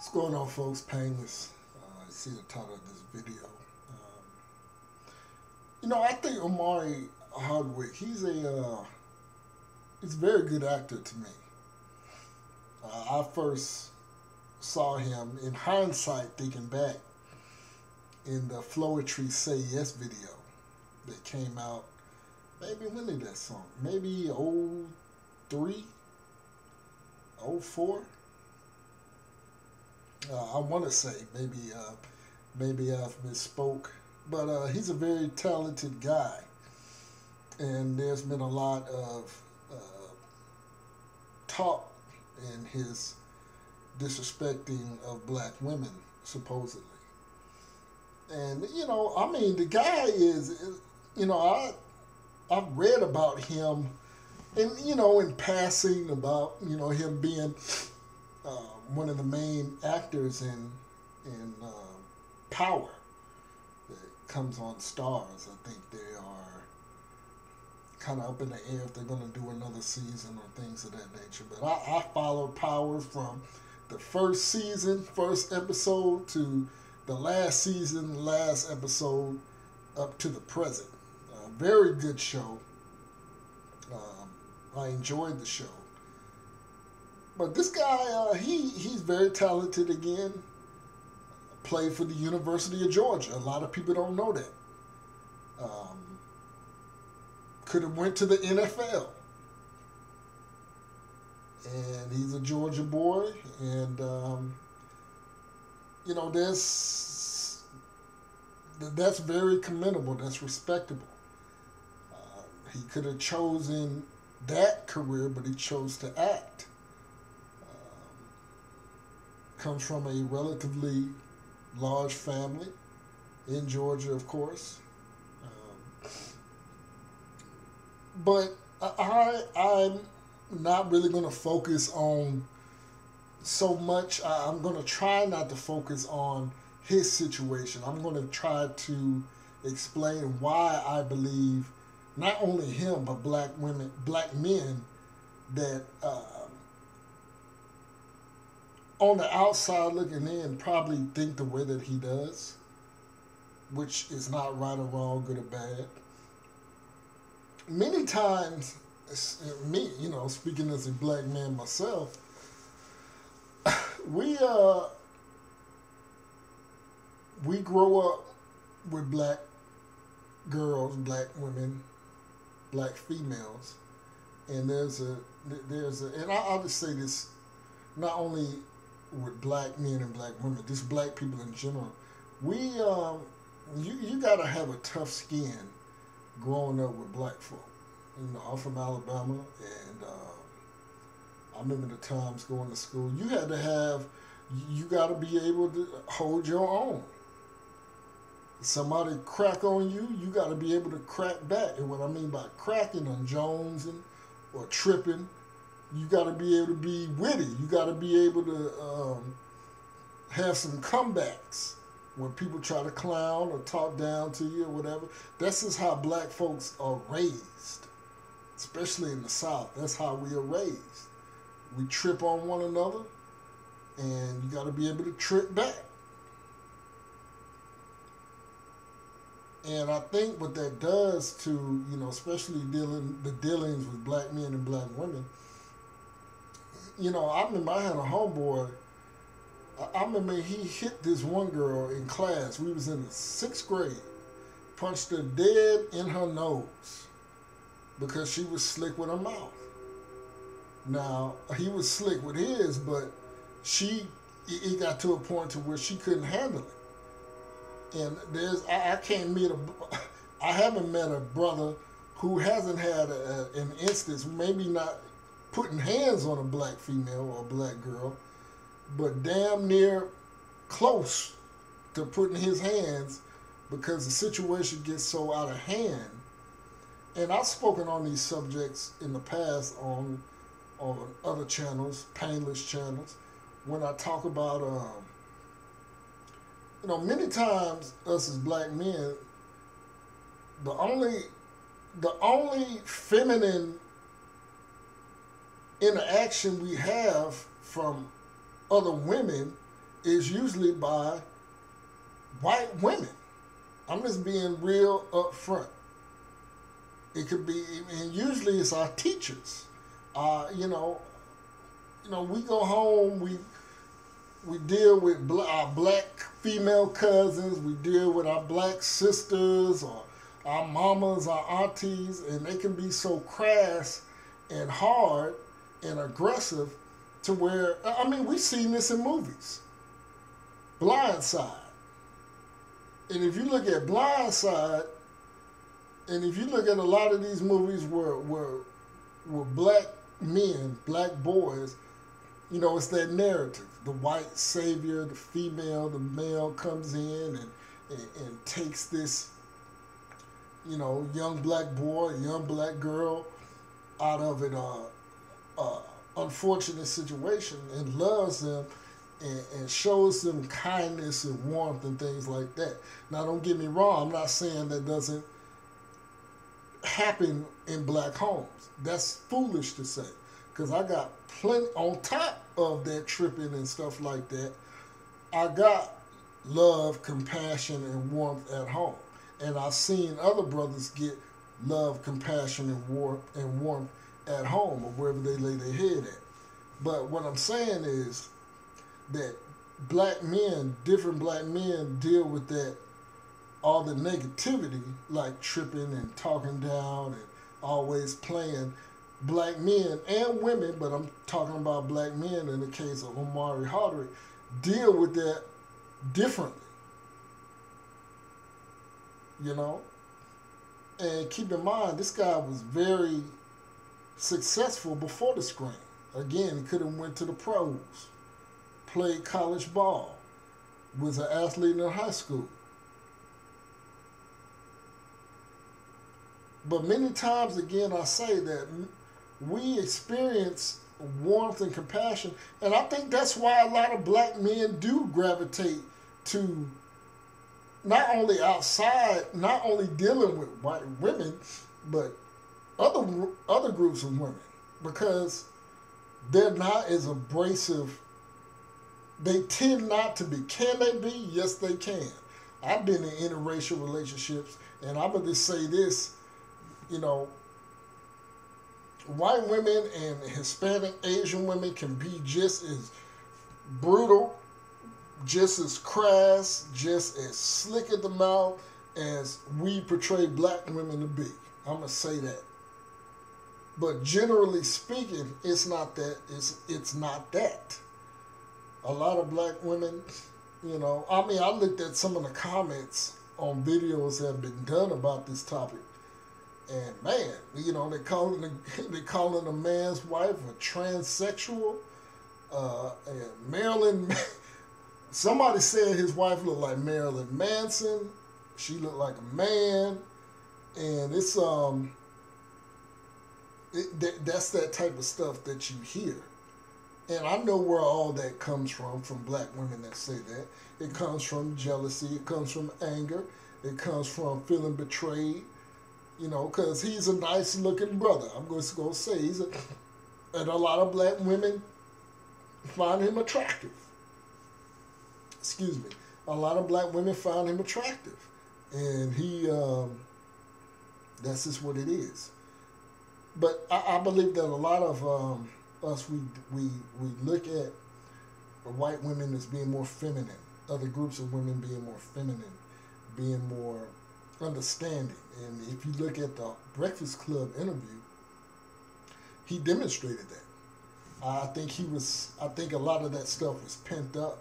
What's going on, folks? Painless. I see the title of this video. I think Omari Hardwick, he's a very good actor to me. I first saw him in hindsight, thinking back, in the Floetry Say Yes video that came out. Maybe when did that song? Maybe 03, 04. I want to say maybe I've misspoke, but he's a very talented guy, and there's been a lot of talk in his disrespecting of black women, supposedly. And the guy is, I've read about him, and in passing about him being one of the main actors in Power that comes on Stars. I think they are kind of up in the air if they're going to do another season or things of that nature. But I followed Power from the first season, first episode, to the last season, last episode, up to the present. Very good show. I enjoyed the show. But this guy, he's very talented again. Played for the University of Georgia. A lot of people don't know that. Could have went to the NFL. And he's a Georgia boy. And, that's very commendable. That's respectable. He could have chosen that career, but he chose to act. Comes from a relatively large family in Georgia, of course. But I'm not really going to focus on so much. I'm going to try not to focus on his situation. I'm going to try to explain why I believe not only him, but black men that on the outside looking in probably think the way that he does, which is not right or wrong, good or bad. Many times, me, speaking as a black man myself, we grow up with black girls, black women, black females, and and I'll just say this, not only with black men and black women, just black people in general, you gotta have a tough skin growing up with black folk. I'm from Alabama, and I remember the times going to school. You gotta be able to hold your own. Somebody crack on you, you got to be able to crack back. And what I mean by cracking on jonesing or tripping, you got to be able to be witty. You got to be able to have some comebacks when people try to clown or talk down to you or whatever. This is how black folks are raised, especially in the South. That's how we are raised. We trip on one another, and you got to be able to trip back. And I think what that does to, especially the dealings with black men and black women, I remember I had a homeboy, I remember he hit this one girl in class. We was in the 6th grade, punched her dead in her nose because she was slick with her mouth. Now, he was slick with his, but it got to a point to where she couldn't handle it. And I haven't met a brother who hasn't had an instance, maybe not putting hands on a black female or a black girl, but damn near close to putting his hands because the situation gets so out of hand. And I've spoken on these subjects in the past on other channels, painless channels, when I talk about many times us as black men, the only feminine interaction we have from other women is usually by white women. I'm just being real upfront. It could be, and usually it's our teachers. You know, we go home, we deal with our black female cousins, we deal with our black sisters or our mamas, our aunties, and they can be so crass and hard and aggressive to where, I mean, we've seen this in movies. Blindside. And if you look at Blindside, and if you look at a lot of these movies where black men, black boys, you know, it's that narrative. The white savior, the female, the male comes in and takes this, you know, young black boy, young black girl out of an unfortunate situation and loves them and shows them kindness and warmth and things like that. Now, don't get me wrong. I'm not saying that doesn't happen in black homes. That's foolish to say, because I got plenty on top of that tripping and stuff like that. I got love, compassion, and warmth at home, and I've seen other brothers get love, compassion, and warmth at home or wherever they lay their head at. But what I'm saying is that black men, different black men, deal with that, all the negativity, like tripping and talking down and always playing. Black men and women, but I'm talking about black men in the case of Omari Hardwick, deal with that differently. You know? And keep in mind, this guy was very successful before the screen. Again, he could have went to the pros, played college ball, was an athlete in high school. But many times, again, I say that we experience warmth and compassion, and I think that's why a lot of black men do gravitate to not only outside, not only dealing with white women, but other groups of women, because they're not as abrasive. They tend not to be. Can they be? Yes, they can. I've been in interracial relationships, and I'm going to say this, you know, white women and Hispanic, Asian women can be just as brutal, just as crass, just as slick at the mouth as we portray black women to be. I'm going to say that. But generally speaking, it's not that. It's not that. A lot of black women, you know, I mean, I looked at some of the comments on videos that have been done about this topic. And man, you know, they calling a man's wife a transsexual. And Marilyn, somebody said his wife looked like Marilyn Manson. She looked like a man, and it's that's that type of stuff that you hear. And I know where all that comes from black women that say that. It comes from jealousy. It comes from anger. It comes from feeling betrayed. You know, because he's a nice-looking brother. I'm just going to say and a lot of black women find him attractive. Excuse me. A lot of black women find him attractive. And that's just what it is. But I believe that a lot of us, we look at white women as being more feminine. Other groups of women being more feminine, being more understanding. And if you look at the Breakfast Club interview, he demonstrated that. I think a lot of that stuff was pent up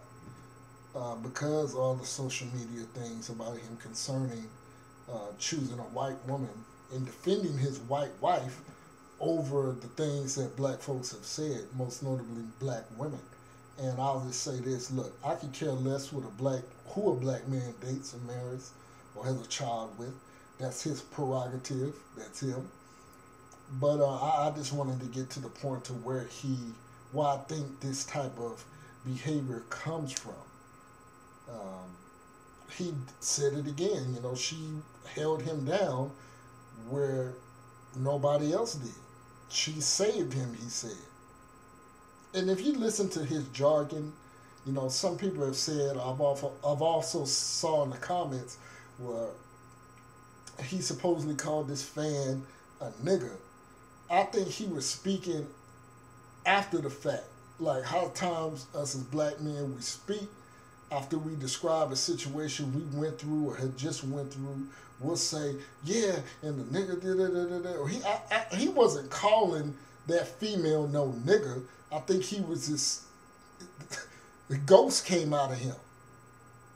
because of all the social media things about him concerning choosing a white woman and defending his white wife over the things that black folks have said, most notably black women. And I'll just say this, look, I could care less who a black man dates or marries or has a child with. That's his prerogative. That's him. But I just wanted to get to the point to where why I think this type of behavior comes from. He said it again, you know, she held him down where nobody else did. She saved him, he said. And if you listen to his jargon, You know, some people have said, I've also saw in the comments where he supposedly called this fan a nigger. I think he was speaking after the fact. Like how times us as black men we speak after we describe a situation we went through or had just went through. We'll say, yeah, and the nigga did it. Or he wasn't calling that female no nigger. I think he was just, the ghost came out of him.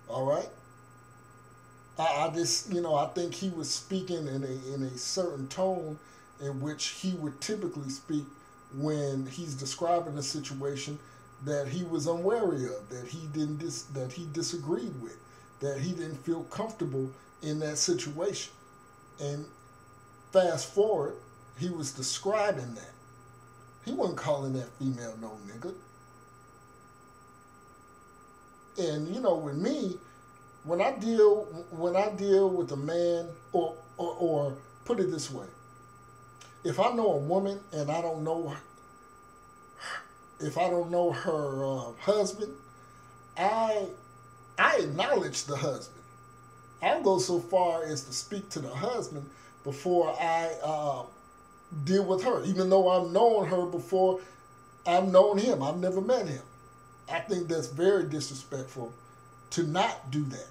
All right? I just, you know, I think he was speaking in a certain tone in which he would typically speak when he's describing a situation that he was unwary of, that he disagreed with, that he didn't feel comfortable in that situation. And fast forward, he was describing that. He wasn't calling that female no nigga. And you know, with me, when I deal with a man, or put it this way, if I know a woman and I don't know her husband, I acknowledge the husband. I'll go so far as to speak to the husband before I deal with her, even though I've known her before I've known him. I've never met him. I think that's very disrespectful to not do that.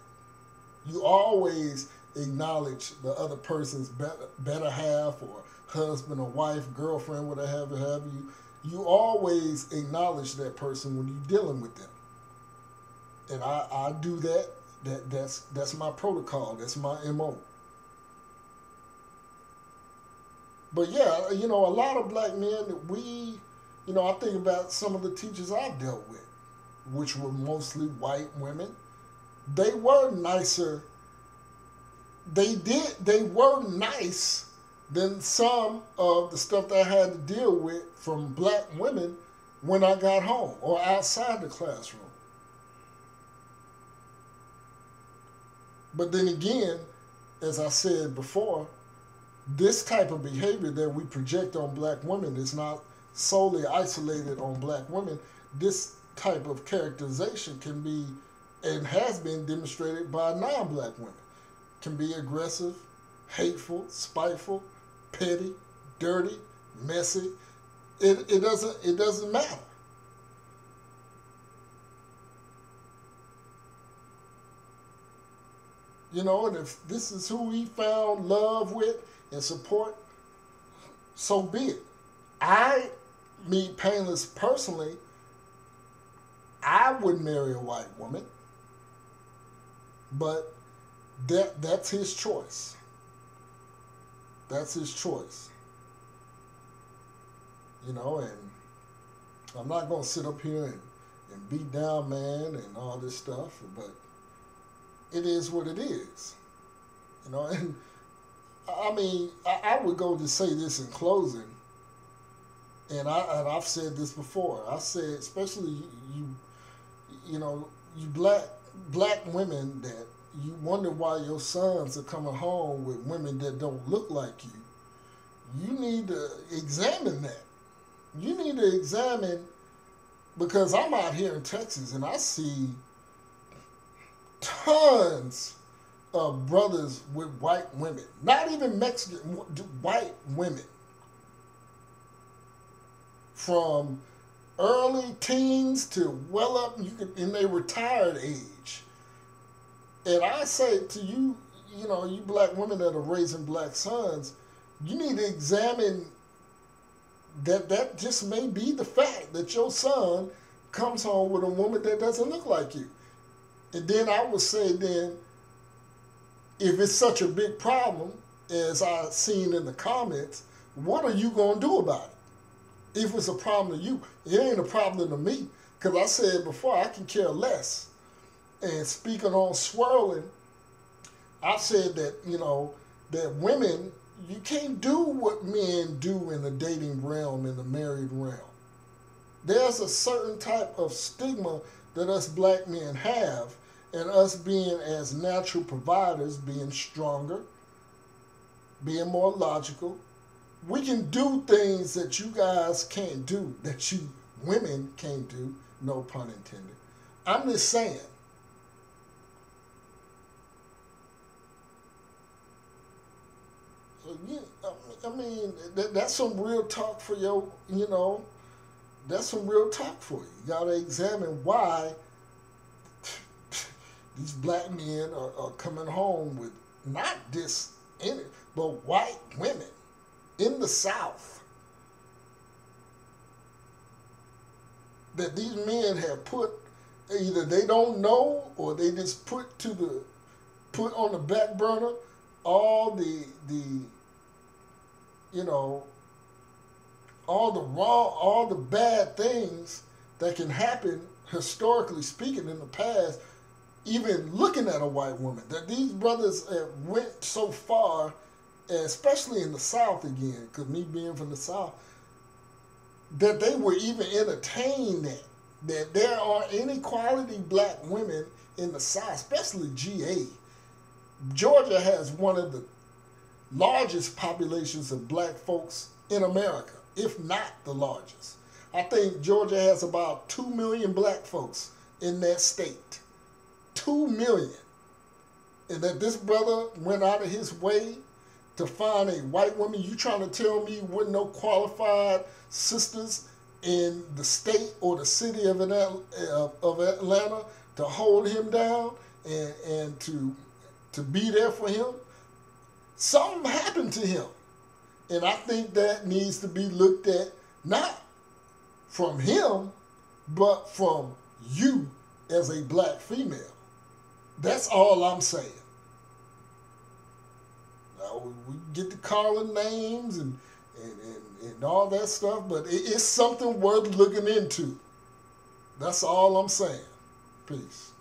You always acknowledge the other person's better half, or husband or wife, girlfriend, whatever have you. You always acknowledge that person when you're dealing with them. And I do that. That's my protocol. That's my MO. But yeah, you know, a lot of black men, I think about some of the teachers I've dealt with, which were mostly white women. They were nicer. They were nice than some of the stuff that I had to deal with from black women when I got home or outside the classroom. But then again, as I said before, this type of behavior that we project on black women is not solely isolated on black women. This type of characterization can be and has been demonstrated by non-black women. Can be aggressive, hateful, spiteful, petty, dirty, messy. It doesn't matter. You know, and if this is who he found love with and support, so be it. Me Painless personally, I would marry a white woman, but that's his choice. That's his choice. You know, and I'm not going to sit up here and beat down man and all this stuff, but it is what it is. You know, and I mean, I would go to say this in closing, and I've said this before. I said, especially you black women that you wonder why your sons are coming home with women that don't look like you. You need to examine that. You need to examine, because I'm out here in Texas and I see tons of brothers with white women, not even Mexican, white women, from early teens to well up in their retired age. And I say to you, you black women that are raising black sons, you need to examine that just may be the fact that your son comes home with a woman that doesn't look like you. And then I would say then, if it's such a big problem, as I've seen in the comments, what are you going to do about it? If it's a problem to you, it ain't a problem to me. Because I said before, I can care less. And speaking on swirling, I said that, that women, you can't do what men do in the dating realm, in the married realm. There's a certain type of stigma that us black men have, and us being as natural providers, being stronger, being more logical, we can do things that you guys can't do, that you women can't do, no pun intended. I'm just saying. So I mean, that's some real talk for your, that's some real talk for you. You gotta examine why these black men are coming home with not this in it, but white women in the South that these men have put, either they don't know or they just put on the back burner all the you know all the bad things that can happen historically speaking in the past, even looking at a white woman. That these brothers went so far, especially in the South again, because me being from the South, that they were even entertained that there are any quality black women in the South, especially GA. Georgia has one of the largest populations of black folks in America, if not the largest. I think Georgia has about 2 million black folks in that state. 2 million. And that this brother went out of his way to find a white woman. You trying to tell me with no qualified sisters in the state or the city of Atlanta to hold him down and to be there for him? Something happened to him. And I think that needs to be looked at, not from him, but from you as a black female. That's all I'm saying. Now, we get to calling names and all that stuff, but it's something worth looking into. That's all I'm saying. Peace.